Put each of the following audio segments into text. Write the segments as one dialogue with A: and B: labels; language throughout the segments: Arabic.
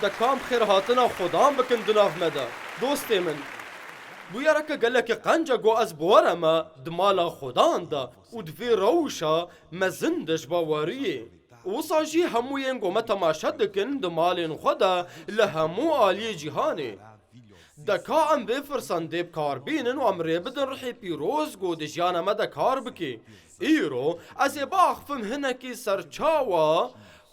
A: دکام خیر هاتنا خودم بکن دناف مدا دوست من بویا که گله که قنجا گو از بورما دمالا خودان دا و دوی روشا مزندش باوریه وصاجي همو ينقو متى ما شدكن دمالين خدا لهمو آلي جهاني دكا ام بفرسان ديب كاربينن وامري بدن رحي بيروز قو دجانا مدى كاربكي ايرو از باخ فم هنكي سرچاوا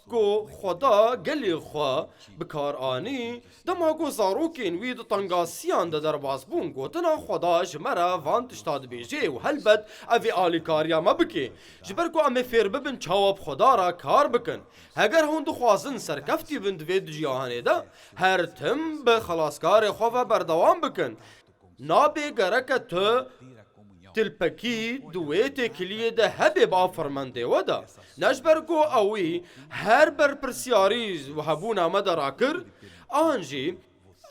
A: گو خدا گلی خوا بکار آنی دما گو زاروکین وید تنگاسیان ده در بازبون گوتنا خدا جمرا وان تشتاد بیجه و هلبت اوی آلی کاریا مبکی جبر گو امی فیر ببن چاوب خدا را کار بکن اگر هون دو خوازن سرکفتی بند وید جیانه ده هر تم به خلاصکار خواه بردوام بکن نابی گرک تو تلپکی دویت کلیه ده هبه با فرمانده ودا نجبرگو اوی هر بر پرسیاریز و هبونا مدراکر آنجی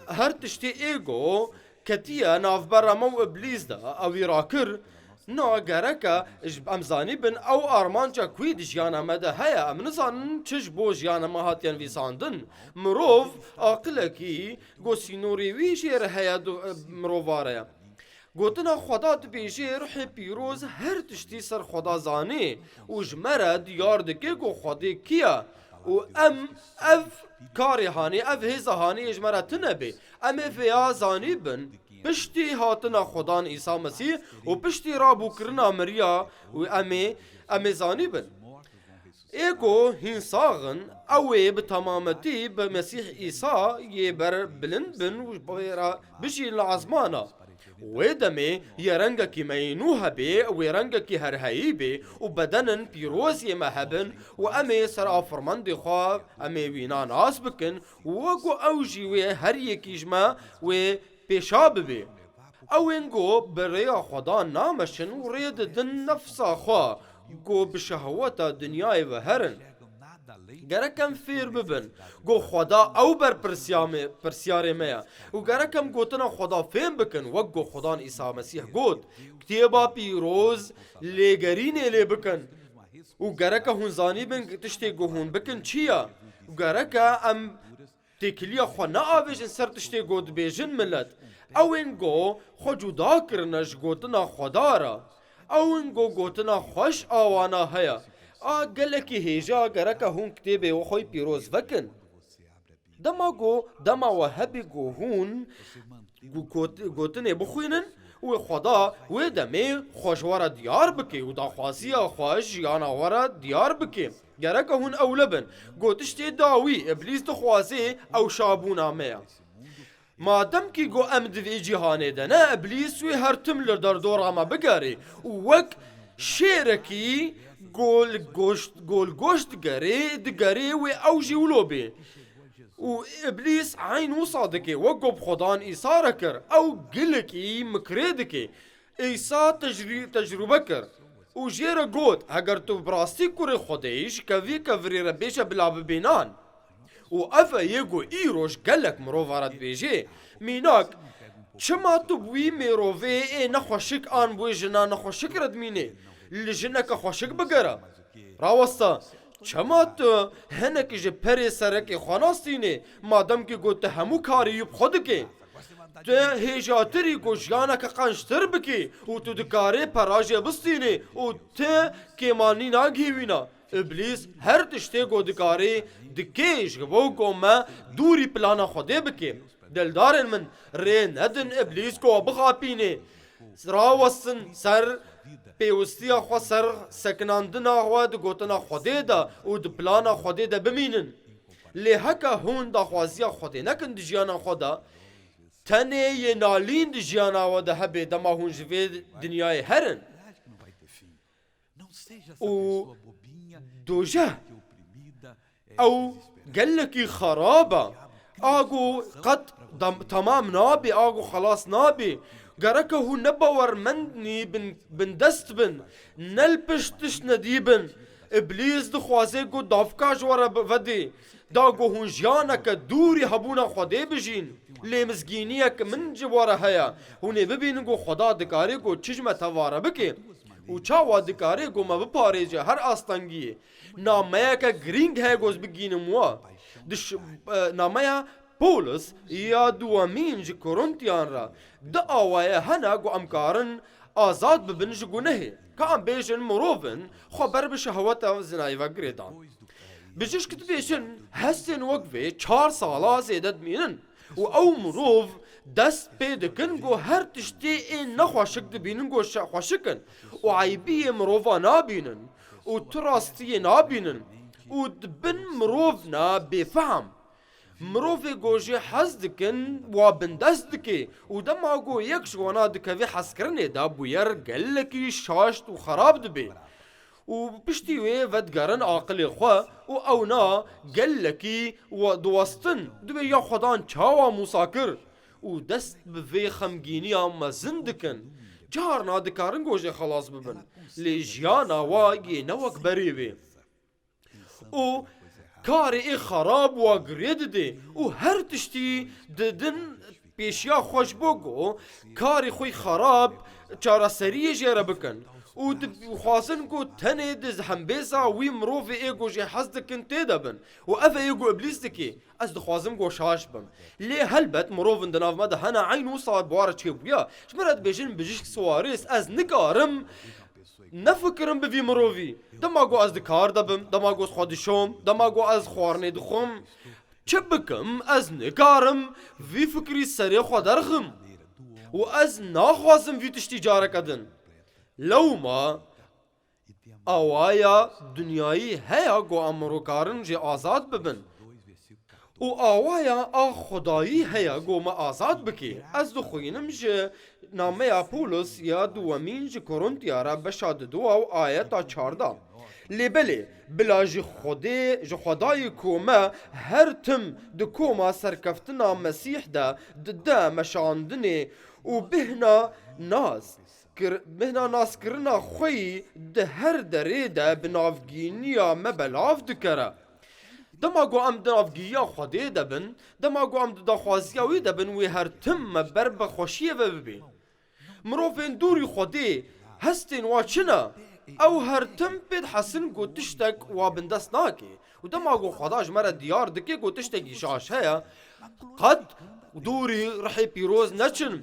A: هر تشتی ایگو کتیه ناف برامو ابلیز ده اوی راکر نا گرکا امزانی بن او آرمانچا کوی دجیانا مده هیا امنزان چش بو جیانا مهاتیان ویساندن مروف آقلکی گو سینوری وی شیر هیا مروفاره گوتنا خدا دبیجه روح پیروز هر تشتی سر خدا زانه و جمره دیار دکه گو خدا کیا و اف کاری هانی اف هیزا هانی جمره تنبه فیا زانی بن پشتی هاتنا خدان عیسی مسیح و پشتی رابو کرنا مریا و زانی بن ایگو هنساغن اوه بتمامتی بمسیح عیسی یه بر بلند بن و بشی لعظمانا ويدمي يرنجا كي مينوها بي ويرنجا كي هرهاي بي وبدنن بيروز يمهبن وامي سرا فرمان دي خواف امي وينا ناس بكن وقو اوجي وي هريه كيجما وي بيشاب بي اوينگو بريا خدا نامشن وريد دن نفسا خوا گو بشهوتا دنياي وهرن گرکم فیر ببن گو خدا او بر پرسیاره میا و گرکم گوتنا خدا فهم بکن و گو خدا عیسی مسیح گوت کتیبا پیروز لگرینه لی بکن و گرکا هون زانی بن تشتی گو هون بکن چیا و گرکا ام تکلیا خو نا آویجن سر تشتی گود بیجن ملت او انگو خو جدا کرنش گوتنا خدا را او انگو گوتنا خوش آوانا هیا گلکی هیجا گرکا هون کتیبه و خوی پیروز وکن دما و هبی گو هون گوتنه بخوینن و خدا و دمی خوشوارا دیار بکی و دا خواستی خوش یانا وارا دیار بکی گرکا هون اولبن گوتشتی داوی ابلیس دخواستی او شابونا میا مادم کی گو امد وی جهانه ده نه ابلیس وی هر تملر در دور ما بگاری وک شیرکی گول گوشت گری و اوجی ولوبی و ابلیس عین وصادکی وقب خدان ایسا کر او گلکی مکردکی ایسا تجربه کر و جیر گود اگر تو براستی کر خودیش کوی کوری ربیش بلا ببینان و افا یگو ایروش گلک مروفارد بیجه میناک چما تو بوی میروفه ای نخوشک آن بوی جنا نخوشک ردمینه لجنك خوشك بقرا راوستا چما تو هنك جه پری سرك خاناستيني مادام كي قلت همو كاري يب خودك تو هيجاتري کو جانك قنشتر بكي و تو دكاري پراجه بستيني و تو كيماني ناگهوينا ابليس هر تشتي کو دكاري دكيش گبو کو ما دوري پلانا خوده بكي دلدارن من ري ندن ابليس کو بخاپيني راوستن سر پیوستی خو سر سکناندنا خو د گوتنا خوده دا او د پلانا خوده دا بمینن لهکا هون دا خوازیا خوده نکن د جیانا خدا تنه ی نالین د جیانا و د هبه دما هون جوی دنیای هرن او دوجه او گلکی خرابه آگو قد تمام نابی آگو خلاص نابی گرکه هو نباور مندنی بن دست بن نل پشتش ندیبن ابلیس دخوازه گو دافکاش وره ودی دا گو هون جانک دوری هبونا خوده بجین لیمزگینیک من جواره هیا هونه ببین گو خدا دکاری گو چجمه تواره بکی و چاوا دکاره گو ما بپارێجێ هەر ئاستەنگیە نامەیەکە گرنگ هەیە گۆز بگینم وە نامەیە پۆلس یا دووەمین ji Korintiyan re di awayê hene ku em karin azad bibin ji gunehê ka em bêjin mirovin xwe ber bi şehweta zinayî ve girêdan bijîşk dibêjin hestên wek vê 4 sala zêde dimînin û ew mirov dest pê dikin ku her tiştê ên nexweşik dibînin ku xweşikin û eybiyê mirova nabînin û tu rastiyê nabînin û dibin mirovna bêfehm mirovê gojê hez dikin wa bindest dike û dema got yek ji wana dikevê hezkirinê de bûyer gelekî şaşt û xerab dibe û piştî wê vedigerin aqilê xwe û ew na gelekî diwastin dibe ya xwedan çawa Musa kir û dest bi vê xemgîniya mezin dikin carna dikarin gojê xelas bibin lê jiyana wa yê ne wek berê wê û karê ê xerab wa girê dide û her tiştî didin pêşiya xwe ji bo got karê xwe xerab çareseriyê jê re bikin û dixwazin ku tenê di hembêza wî mirovê ê ku jê hez dikin tê de bin û ev ê ku iblîs dike ez dixwazim ku şaş bim lê helbet mirovin di nav me de hene eyn wisa buwara çêbûya ji min re dibêjin bijîşk Suarez ez nikarim nefikirim bi vî mirovî dema got ez dikar dibim dema got xwe dişom dema got ez xwarinê dixwim çi bikim ez nikarim vî fikirî serê xwe derxim û ez naxwazim vî tiştî careke din lewma awaya dunyayî heya ku em mirokarin jê azad bibin û awaya a xwedayî heya ku me azad bike ez dixwînim ji nameya Pawlos ya duwemîn ji Korintiya re beşa diduwa û ayeta 14 lê belê bila ji xwedayî ku me her tim di koma serkeftina Mesîh de dide meşandinê û bihna naskirina xwe di her derê de bi navgîniya me belav dikere dema ku em di navgîya Xwedê de bin dema ku em di daxwaziya wî de bin wê her tim me ber bi xweşiyê ve bibe mirovên dûrî Xwedê hestên wa çi ne ew her tim pê dihesin ku tiştek wa bindest nake û dema ku Xweda ji me re diyar dike ku tiştekî şaş heye qet dûrî rihê pîroz neçin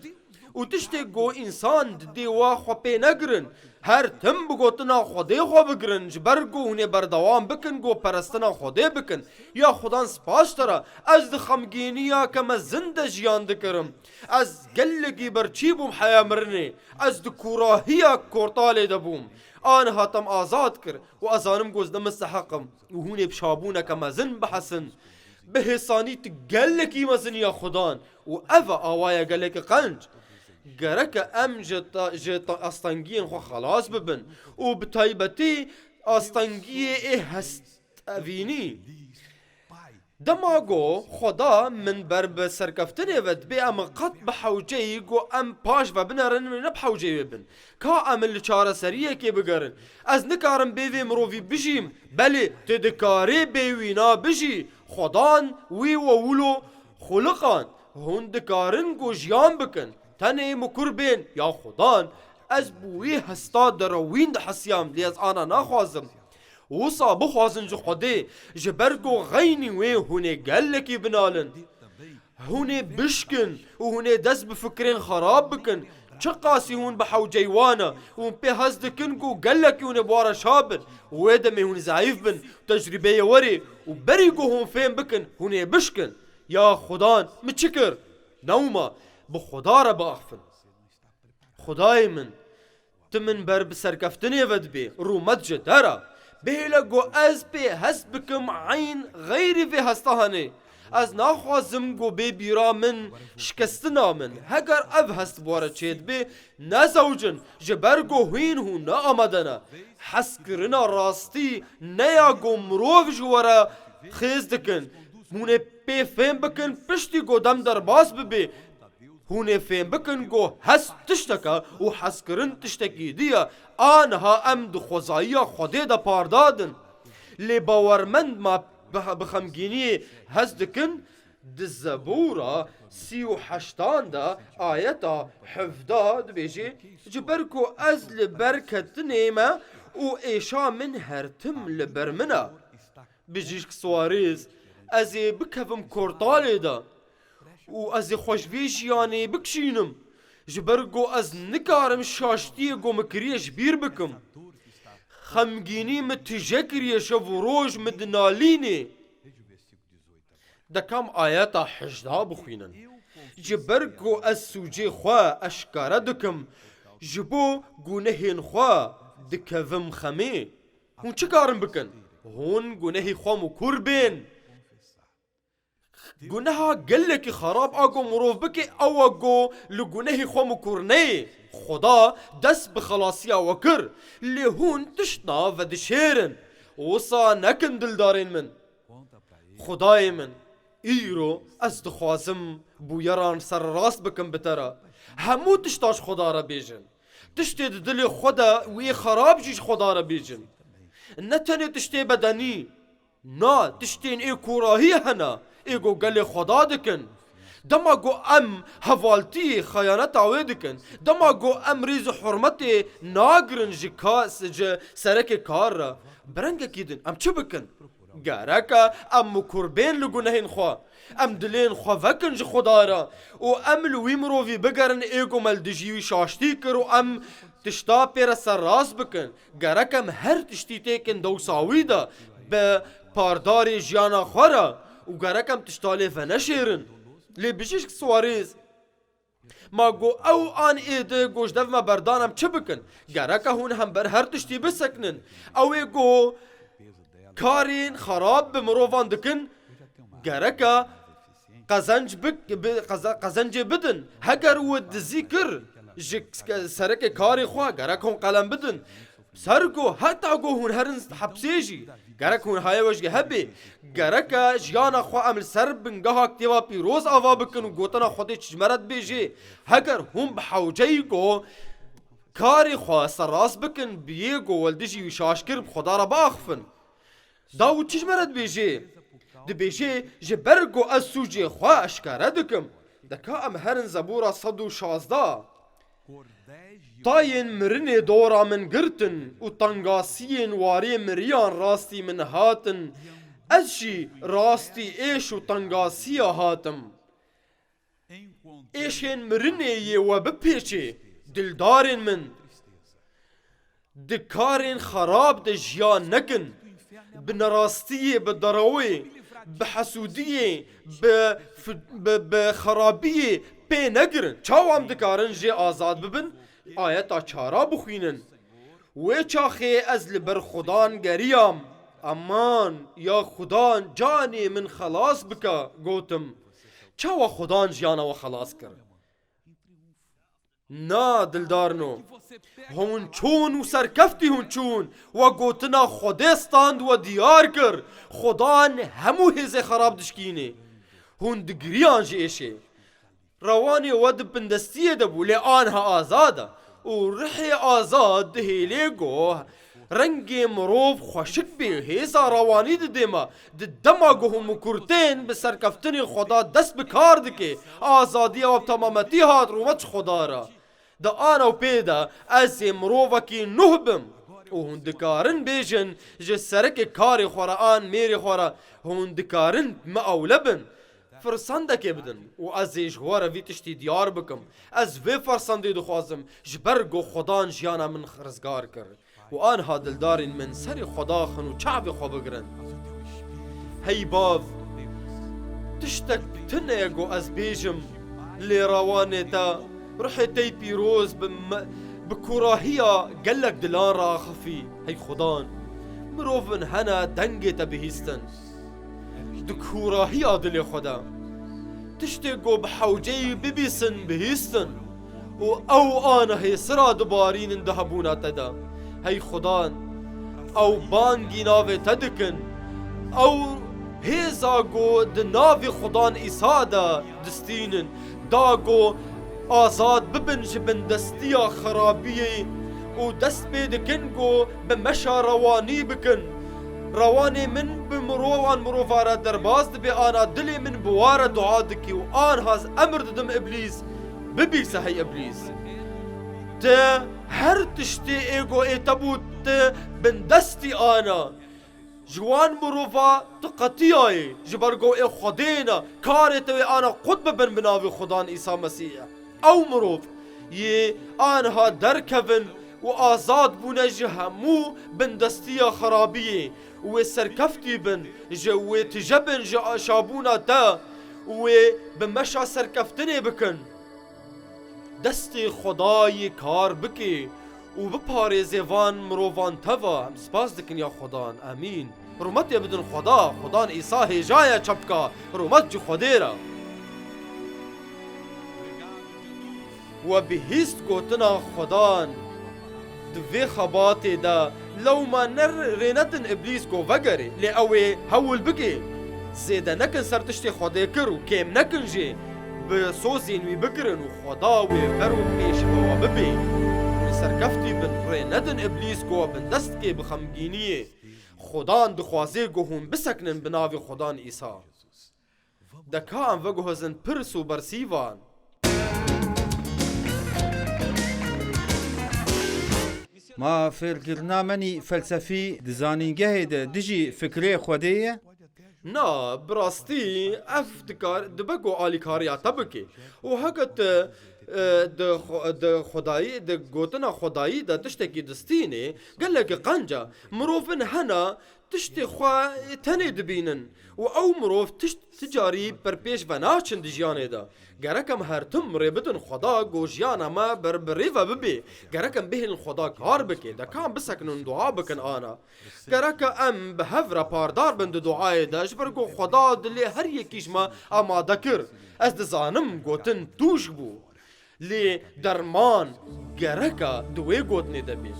A: û tiştê ku însan di dê wa xwe pê negirin her tim bi gotina Xwedê xwe bigirin ji ber ku hûn ê berdewam bikin ku perestina Xwedê bikin ya xudan spas tere ez di xemgîniya ke me zinde jiyan dikirim ez gelekî berçî bûm heya mirinê ez di kurahiya kortalê de bûm an hatem azad kir û ez zanim ku ez nemisteheqim û hûn ê bi şabûneke mezin bihesin bi hêsanî tu gelekî mezin ya xudan û ev e awaya gelekî qenc gereke em ji astengiyên xwe xelas bibin û bi taybetî astengiyê ê hestevînî dema got Xweda min ber bi serkeftinê ve dibê em qet bi hewceyî ku em paş ve binerin ne bi hewceyê ve bin ka em li çareseriyekê bigerin ez nikarim bê vê mirovî bijîm belê tu dikarî bê wî na bijî Xwedan wî we wilo xuliqan hûn dikarin ku jiyan bikin tenê mikur bên ya xudan ez bi wî hesta derewîn dihesiyam lê ez ana naxwazim wisa bixwazin ji Xwedê ji ber ku xeynî wê hûn ê gelekî binalin hûn ê bişkin û hûn ê dest bi fikirên xerab bikin çi qasî hûn bi hewceyî wan e hûn pê hez dikin ku gelekî hûn ê buwara şabin wê demê hûn zayîf bin tecrübeyê werê û berî ku hûn fêm bikin hûn ê bişkin ya xudan min çi kir newma bi Xweda re biaxivin Xwedayê min tu min ber bi serkeftinê ve dibê rûmet ji te re bêhêle ku ez pê hest bikim eyn xeyrî vê hesta hene ez naxwazim ku bê bîra min şikestina min heger ev hest buwara çê dibe nezewcin ji ber ku hîn hûn ne amade ne heskirina rastî neya ku mirov ji were xêz dikin hûn ê pê fêm bikin piştî ku dem derbas bibe hûn ê fêm bikin ku hest tişteke û hezkirin tiştekî diye aniha em di xwezayiya Xwedê de pardadin lê bawermend ma bi xemgîniyê hez dikin الزبورة 38 دا آياتا حفظا دبيجي جبركو از لبركة نيمة و ايشا من هرتم لبرمنا بيجيشك سواريز ازي بكفم كورتالي دا و ازي خوشبيش يعني بكشينم جبركو از نكارم شاشتي قو مكريش بير بكم خمگيني متجكري شفو روج مدناليني دا كام آياتا حجدا بخوينن جبركو السوجي خوا اشكارا دكم جبو گونهين خوا دكفم خمي هون چه كارم بكن هون گونهي خوا مكور بين گونها گلکی خراب آگو مروف بکی او آگو لگونهی خوا مکورنه خدا دست بخلاصی وکر لهون تشنا و دشیرن وصا نکن دلدارین من خدای من ایرو از دخوازم بویران سر راست بکن بتره همو تشتاش خدا را بیجن تشتی دل خدا وی خراب جیش خدا را بیجن نتنی تشتی بدنی نا تشتین ای کوراهی هنا ایگو گل خدا دکن دما گو ام حوالتی خیانت آوه دکن دما گو ام ریز حرمت ناگرن جه سرک کار را برنگه کیدن ام چه بکن گرکا ام مکربین لگو نهین خواه ام دلین خواه وکن جه خدا را و ام لوی مرووی بگرن ایگو ملدجیوی شاشتی کر و ام تشتا پیر سر راست بکن گرکا ام هر تشتی تیکن دوساوی دا به پارداری جیانا خواه و گرکم تشتالی فنشیرن لی بشیشک سواریز ما گو او آن ایده گوش دف ما بردانم چه بکن گرکه هون هم بر هر تشتی بسکنن او گو کارین خراب بمروفان دکن گرکه قزنج بدن هگر ود ذکر سرک کاری خواه گرک هون قلم بدن سرگو حتی گو هون هرن حبسیجی گرک هون های وجه هبی گرک جیانا خو عمل سر بنگاه اکتیوا پیروز آوا بکن و گوتنا خودی چجمرد بیجی هگر هون بحوجی گو کاری خو سراس بکن بیه گو ولدجی وشاش کرب خدا را باخفن داو چجمرد بیجی دی بیجی جبرگو از سوجی خو اشکاره دکم دکا ام هرن زبورا 116 طاين مرني دورا من قرتن وطنقاسيين واري مريان راستي من هاتن ازشي راستي ايش وطنقاسيا هاتم ايشين مرني وببيشي دلدارين من دكارين خراب دجيان نكن بنراستية بدروي بحسودية بخرابية بي نگرن چاو هم دکارن جه آزاد ببن آیتا چارا بخوینن و چاخه از لبر خدان گریم امان یا خدان جانی من خلاص بکا گوتم چاو خدان جانا و خلاص کر نا دلدارنو هون چون و سرکفتی هون چون و گوتنا خودستاند و دیار کر خدان همو هز خراب دشکینه هون دگریان جه ایشه رواني ود بندستيه دبو لآنها آزاده و رحي آزاد دهيليگو رنگي مروف خوشك بي هيسا رواني دما دماغو هم كورتين بسركفتني خدا دست بكار دكي آزادية و بتمامتي هات رومتش خدا را دا آنا و پیدا ازي مروفاكي نهبم و هون دكارن بيجن جه سرك كاري خورا آن ميري خورا هون دكارن ما اولبن فرسنده بدن و از جواره وی تشتی دیار بکم از وی فرسنده دخوازم جبرگو خدان جیانا من رزگار کر و آنها دلدارین من سر خدا خن و چعب خو بگرن هی باو تشتک تنگو از بیجم لی روانه تا روحی تی پیروز بکراهیا گلک دلان را خفی هی خدان مروفن هنا دنگی تا بهیستن دكوراهي دل خدا تشتقو بحوجي ببيسن بهيستن او انا هي سرا دبارين اندهبونا تدا هي خدان او بانگي ناوي تدكن او هيزاگو دناوي خدان إسادا دستينن داگو آزاد ببن جبن دستيا خرابية و دست بيدكنگو بمشا رواني بكن رواني من بمروان مروفارا درباز دبي آنا دلي من بوارا دعادكي وآن هاز أمر ددم إبليس ببي سهي إبليس تا هر تشتي إيغو إيتابوت بندستي آنا جوان مروفا تقطيعي جبرگو إي خدينا كاري توي آنا قطب بن بناوي خدان إيسا مسيح أو مروف يه آنها دركفن و آزاد بونه جهمو بندستيا خرابيه و سركفتي بن جو تجبن شابونا تا و بمشا سركفتني بكن دستي خداي كار بكي و بپاره زيوان مروفان توا هم سپاس دكن يا خدان امين رومت يبدن خدان إيسا هجايا چپكا رومت جو خديرا و بهيست گوتنا خدان دوی خباتی دا لو ما نر رینتن ابلیس کو وگره لی اوی هول بگی زیده نکن سرتشتی خدا کرو کم نکن جی به سوزین وی بگرن و خدا وی برو پیش بوا ببی سرکفتی بن رینتن ابلیس کو بن دست که بخمگینیه خدان دخوازه گو هم بسکنن بناوی خدان ایسا دکا ام وگو هزن پرسو برسیوان
B: ما فکرنا منی فلسفی دزانینگه ده دجی فکری خودیه؟
A: نا براستی اف دبگو آلیکاریا تبکی و هکت د خدایی د گوتنا خدایی د تشتکی دستینه گلک قنجا مروفن هنا تشتی خوا تنه دبینن و او مروف تشت تجاری پر پیش و ناچن دجیانه دا گرکم هر تم ربطن خدا گوشیان اما بربریفا ببی گرکم بهن خدا کار بکی دا کام بسکنن دعا بکن آنا گرکم ام به هفرا پاردار بند دعای دا جبرگو خدا دلی هر یکیش ما آماده کر از دزانم گوتن توش بو لی درمان گرکا دوی گوتنی دبی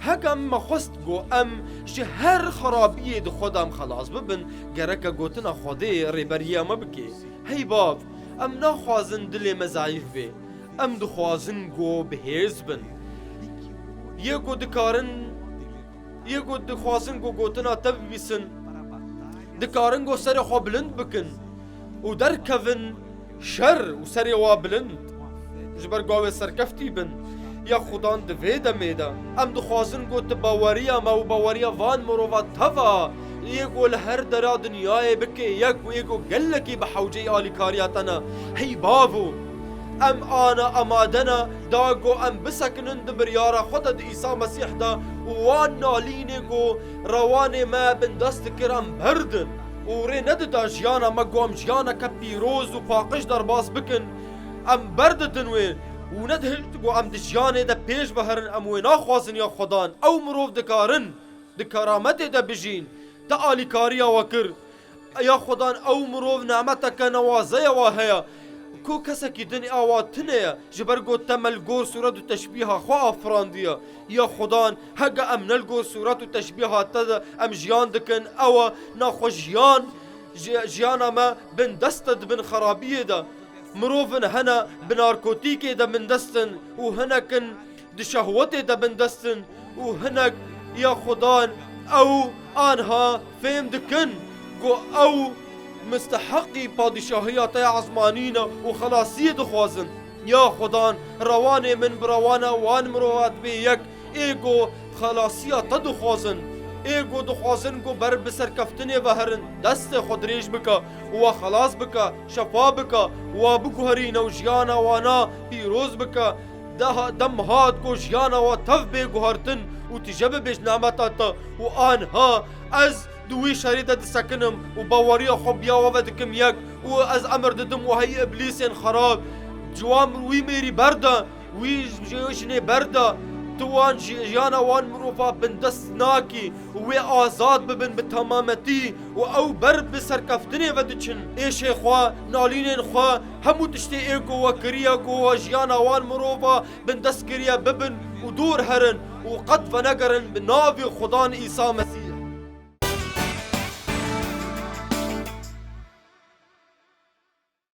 A: هکم مخست گو ام شه هر خرابیه دو خودم خلاص ببن گرکا گوتنا خودی ریبریه ما بکی هی باب ام نخوازن دلی مزایف بی ام دخوازن گو بهیز بن یه گو دخوازن گو گوتنا تب بیسن دکارن گو سر خوا بلند بکن و در کون شر و سر وا بلند جبر گاوه سرکفتی بن یا خدان دوی دمیدا ام دخوازن گو تباوریا ما و باوریا وان مروفا توا یکو لهر درا دنیای بکی یک و یکو گلکی بحوجی آلیکاریاتنا هی بابو ام آنا امادنا داگو ام بسکنن دبریارا خدا د عیسی مسیح دا وان نالینه گو روان ما بن دست کرم بردن و ری ند دا جیانا ما گو ام جیانا که پیروز و پاقش در باس بکن ام بردتن وین و ندهلت گو ام دجیانه دا پیش بهرن ام وینا خوازن یا خدان او مروف دکارن دکارامت دا بجین تا آلیکاریا وکر یا خدان او مروف نعمتک نوازه واهیا کو کسا کی دنی آواتنه جبرگو تمل گور صورت و تشبیه خواه افراندیه یا خدان هگا ام نلگور صورت و تشبیه تدا ام جیان دکن او ناخو جیان ما بن دستد بن خرابیه دا مروفن هنا بناركوتيكي دا من دستن وهناكن دي شهوتي دا من دستن وهناك يا خدان او آنها فهم دكن قو او مستحقي بادشاهية عظمانين وخلاصية دخوازن يا خدان رواني من بروانا وان مروات بيك ايقو خلاصية تدخوازن ايقو دخوازن قو بر بسر كفتني وهرن دست خدريش بكا وخلاص بكا شفا بكا وابكو هرين وجيانا وانا بيروز بكا دم هاد كو جيانا وطف بيقو هرتن وتجب بيش نعمتاتا وآنها از دوي شريدة دسكنم وباوريا خبيا وفدكم يك واز امر ددم وهي ابليسين خراب جوام وي ميري بردا وي جيوشني بردا توان جيانا وان مروفا بن دست ناكي وي آزاد ببن بتمامتي و او بر بسر كفتني ودچن ايشي خوا نالينين خوا همو تشتي ايكو وكريا كو جيانا وان مروفا بن دست كريا ببن ودور هرن وقد فنقرن بنافي خدان عيسى مسيح